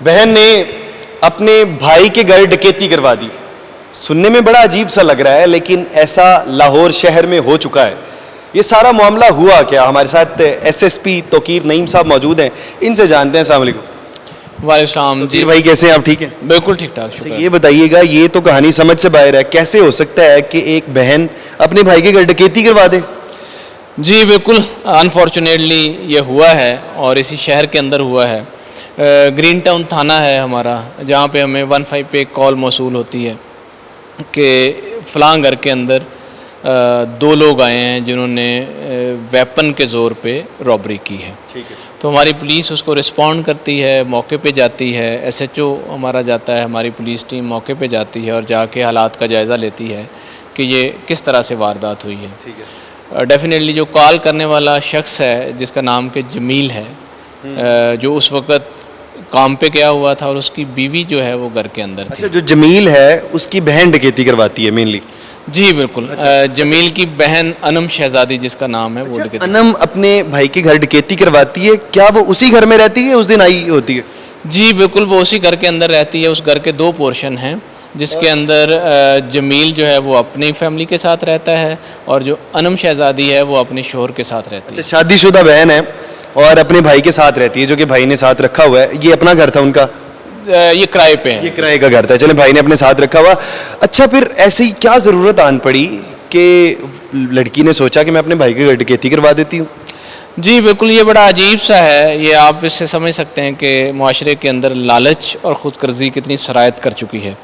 बहन ने अपने भाई के घर डकैती करवा दी। सुनने में बड़ा अजीब सा लग रहा है, लेकिन ऐसा लाहौर शहर में हो चुका है। ये सारा मामला हुआ क्या? हमारे साथ एसएसपी तोकीर नईम साहब मौजूद हैं, इनसे जानते हैं। अस्सलाम वालेकुम। वालेकुम जी भाई कैसे हैं आप? ठीक हैं? बिल्कुल ठीक ठाक। अच्छा, ये बताइएगा, ये तो कहानी समझ से बाहर है। कैसे हो सकता है कि एक बहन अपने भाई के घर डकैती करवा दे? जी बिल्कुल, अनफॉर्चुनेटली ये हुआ है और इसी शहर के अंदर हुआ है। ग्रीन टाउन थाना है हमारा, जहाँ पे हमें 15 पे कॉल मौसूल होती है कि फ़लाँ घर के अंदर 2 लोग आए हैं जिन्होंने वेपन के ज़ोर पे रॉबरी की है। ठीक है। तो हमारी पुलिस उसको रिस्पॉन्ड करती है, मौके पे जाती है, एसएचओ हमारा जाता है, हमारी पुलिस टीम मौके पे जाती है और जाके हालात का जायज़ा लेती है कि ये किस तरह से वारदात हुई है। ठीक है। डेफिनेटली जो कॉल करने वाला शख्स है जिसका नाम के जमील है, जो उस वक़्त काम पे गया हुआ था और उसकी बीवी जो है वो घर के अंदर थी। अच्छा, जो जमील है उसकी बहन डकैती करवाती है मेनली? जी बिल्कुल। जमील की बहन अनम शहजादी जिसका नाम है, वो डकैती। अनम अपने भाई के घर डकैती करवाती है। क्या वो उसी घर में रहती है? उस दिन आई होती है? जी बिल्कुल, वो उसी घर के अंदर रहती है। उस घर के 2 पोर्शन हैं, जिसके अंदर जमील जो है वो अपनी फैमिली के साथ रहता है और जो अनम शहजादी है वो अपने शोहर के साथ रहती है। अच्छा, शादीशुदा बहन है और अपने भाई के साथ रहती है, जो कि भाई ने साथ रखा हुआ है। ये अपना घर था उनका? ये किराए पे है। ये किराए का घर था। चले, भाई ने अपने साथ रखा हुआ। अच्छा, फिर ऐसे ही क्या ज़रूरत आन पड़ी कि लड़की ने सोचा कि मैं अपने भाई के घर डकैती करवा देती हूँ? जी बिल्कुल, ये बड़ा अजीब सा है। ये आप इससे समझ सकते हैं कि मुआशरे के अंदर लालच और ख़ुदगर्ज़ी कितनी सरायत कर चुकी है।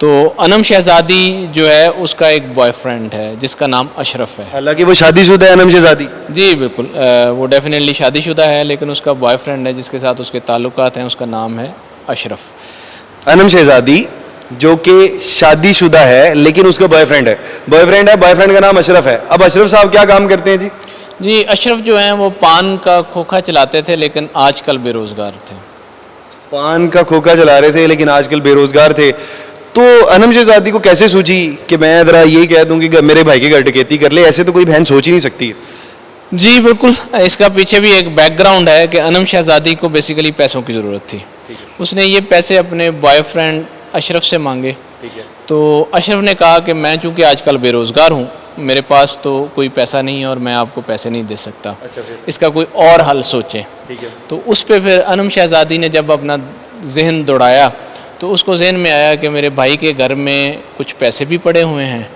तो अनम शहजादी जो है उसका एक बॉयफ्रेंड है जिसका नाम अशरफ है। हालांकि वो शादीशुदा है अनम शहजादी? जी बिल्कुल, वो डेफिनेटली शादीशुदा है, लेकिन उसका बॉयफ्रेंड है जिसके साथ उसके ताल्लुकात हैं, उसका नाम है अशरफ। अनम शहजादी जो कि शादीशुदा है लेकिन उसका बॉयफ्रेंड है। बॉयफ्रेंड का नाम अशरफ है। अब अशरफ साहब क्या काम करते हैं जी? जी, अशरफ जो हैं वो पान का खोखा चलाते थे, लेकिन आजकल बेरोज़गार थे। पान का खोखा चला रहे थे लेकिन आजकल बेरोजगार थे। तो अनम शहजादी को कैसे सूझी कि मैं ज़रा यही कह दूं कि मेरे भाई की घर डकैती कर ले? ऐसे तो कोई बहन सोच ही नहीं सकती है। जी बिल्कुल, इसका पीछे भी एक बैकग्राउंड है कि अनम शहजादी को बेसिकली पैसों की ज़रूरत थी। उसने ये पैसे अपने बॉयफ्रेंड अशरफ से मांगे। ठीक है। तो अशरफ ने कहा कि मैं चूँकि आजकल बेरोज़गार हूँ, मेरे पास तो कोई पैसा नहीं है और मैं आपको पैसे नहीं दे सकता। अच्छा, फिर? इसका कोई और हल सोचें। ठीक है। तो उस पे फिर अनम शहजादी ने जब अपना जहन दौड़ाया तो उसको जहन में आया कि मेरे भाई के घर में कुछ पैसे भी पड़े हुए हैं,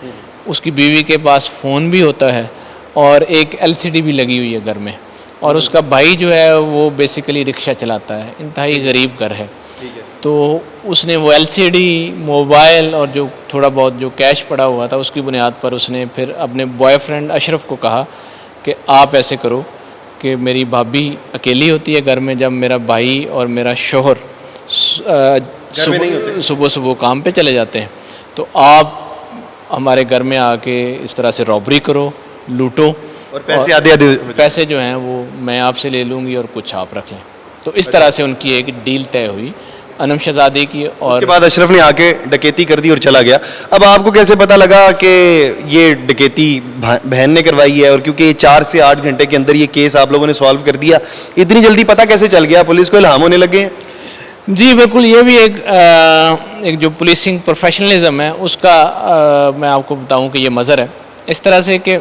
उसकी बीवी के पास फ़ोन भी होता है और एक एलसीडी भी लगी हुई है घर में, और उसका भाई जो है वो बेसिकली रिक्शा चलाता है, इंतहाई गरीब घर है। ठीक है। तो उसने वो एलसीडी, मोबाइल और जो थोड़ा बहुत जो कैश पड़ा हुआ था उसकी बुनियाद पर उसने फिर अपने बॉयफ्रेंड अशरफ को कहा कि आप ऐसे करो कि मेरी भाभी अकेली होती है घर में जब मेरा भाई और मेरा शोहर सुबह सुबह काम पे चले जाते हैं, तो आप हमारे घर में आके इस तरह से रॉबरी करो, लूटो, और पैसे आधे आधे पैसे जो हैं वो मैं आपसे ले लूँगी और कुछ आप रख लें। तो इस तरह से उनकी एक डील तय हुई अनम शहजादी की। और उसके बाद अशरफ ने आके डकैती कर दी और चला गया। अब आपको कैसे पता लगा कि ये डकैती बहन ने करवाई है? और क्योंकि 4 से 8 घंटे के अंदर ये केस आप लोगों ने सॉल्व कर दिया, इतनी जल्दी पता कैसे चल गया? पुलिस को इल्हाम होने लगे हैं? जी बिल्कुल, ये भी एक जो पुलिसिंग प्रोफेशनलिज्म है उसका मैं आपको बताऊं कि ये मज़र है इस तरह से कि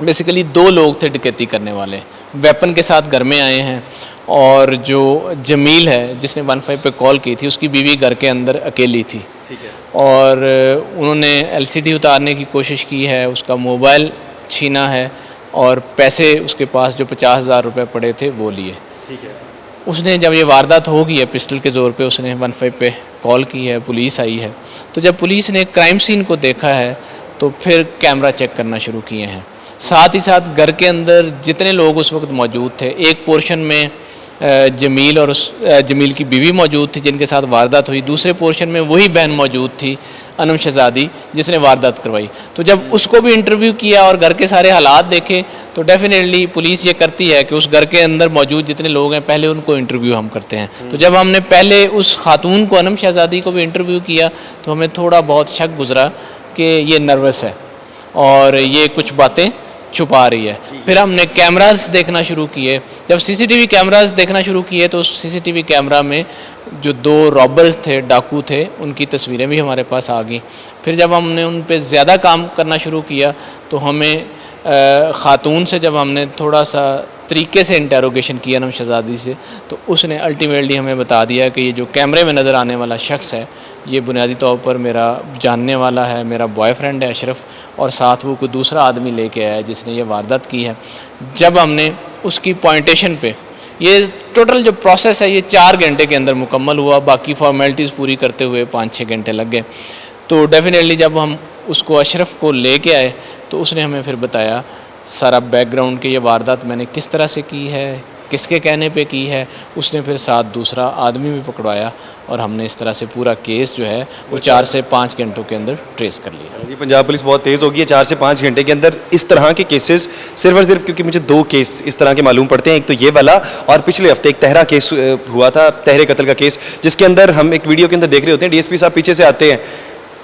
बेसिकली 2 लोग थे डकैती करने वाले, वेपन के साथ घर में आए हैं, और जो जमील है जिसने 15 पे कॉल की थी उसकी बीवी घर के अंदर अकेली थी। ठीक है। और उन्होंने एलसीडी उतारने की कोशिश की है, उसका मोबाइल छीना है और पैसे उसके पास जो 50,000 रुपये पड़े थे वो लिए। ठीक है। उसने जब ये वारदात हो गई है पिस्टल के ज़ोर पे उसने 15 पे कॉल की है, पुलिस आई है। तो जब पुलिस ने क्राइम सीन को देखा है तो फिर कैमरा चेक करना शुरू किए हैं। साथ ही साथ घर के अंदर जितने लोग उस वक्त मौजूद थे, एक पोर्शन में जमील और जमील की बीवी मौजूद थी जिनके साथ वारदात हुई, दूसरे पोर्शन में वही बहन मौजूद थी अनम शहजादी जिसने वारदात करवाई। तो जब उसको भी इंटरव्यू किया और घर के सारे हालात देखे तो डेफिनेटली पुलिस ये करती है कि उस घर के अंदर मौजूद जितने लोग हैं पहले उनको इंटरव्यू हम करते हैं। तो जब हमने पहले उस खातून को, अनम शहजादी को भी इंटरव्यू किया तो हमें थोड़ा बहुत शक गुजरा कि ये नर्वस है और ये कुछ बातें छुपा रही है। फिर हमने कैमरास देखना शुरू किए। जब सीसीटीवी कैमरास देखना शुरू किए तो सीसीटीवी कैमरा में जो 2 रॉबर्स थे, डाकू थे, उनकी तस्वीरें भी हमारे पास आ गई। फिर जब हमने उन पे ज़्यादा काम करना शुरू किया तो हमें ख़ातून से जब हमने थोड़ा सा तरीके से इंटेरोगेशन किया नम शहज़ादी से, तो उसने अल्टीमेटली हमें बता दिया कि ये जो कैमरे में नज़र आने वाला शख्स है ये बुनियादी तौर पर मेरा जानने वाला है, मेरा बॉयफ्रेंड है अशरफ, और साथ वो कोई दूसरा आदमी लेके आया है जिसने ये वारदात की है। जब हमने उसकी पॉइंटेशन पे, ये टोटल जो प्रोसेस है ये 4 घंटे के अंदर मुकम्मल हुआ, बाकी फॉर्मेलिटीज़ पूरी करते हुए 5-6 घंटे लग गए। तो डेफिनेटली जब हम उसको अशरफ को लेके आए तो उसने हमें फिर बताया सारा बैकग्राउंड कि ये वारदात मैंने किस तरह से की है, किसके कहने पे की है। उसने फिर साथ दूसरा आदमी भी पकड़वाया और हमने इस तरह से पूरा केस जो है वो 4 से 5 घंटों के अंदर ट्रेस कर लिया। जी, पंजाब पुलिस बहुत तेज़ होगी है। 4 से 5 घंटे के अंदर इस तरह के केसेस सिर्फ और सिर्फ, क्योंकि मुझे 2 केस इस तरह के मालूम पड़ते हैं। एक तो ये वाला, और पिछले हफ्ते एक तहरा केस हुआ था, तहरे कत्ल का केस, जिसके अंदर हम एक वीडियो के अंदर देख रहे होते हैं डीएसपी साहब पीछे से आते हैं,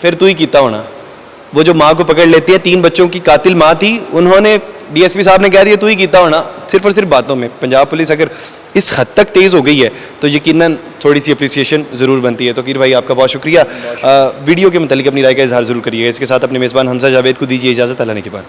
फिर तू ही कीता होना, वो जो माँ को पकड़ लेती है, 3 बच्चों की कातिल माँ थी, उन्होंने डीएसपी साहब ने कह दिया तू ही कीता होना, सिर्फ और सिर्फ बातों में। पंजाब पुलिस अगर इस हद तक तेज़ हो गई है तो यकीनन थोड़ी सी अप्रिसिएशन ज़रूर बनती है। तो कीर भाई आपका बहुत शुक्रिया। वीडियो के मतलब अपनी राय का इजहार ज़रूर करिएगा। इसके साथ अपने मेज़बान हमजा जावेद को दीजिए इजाज़त। अल्लाह ने के बाद।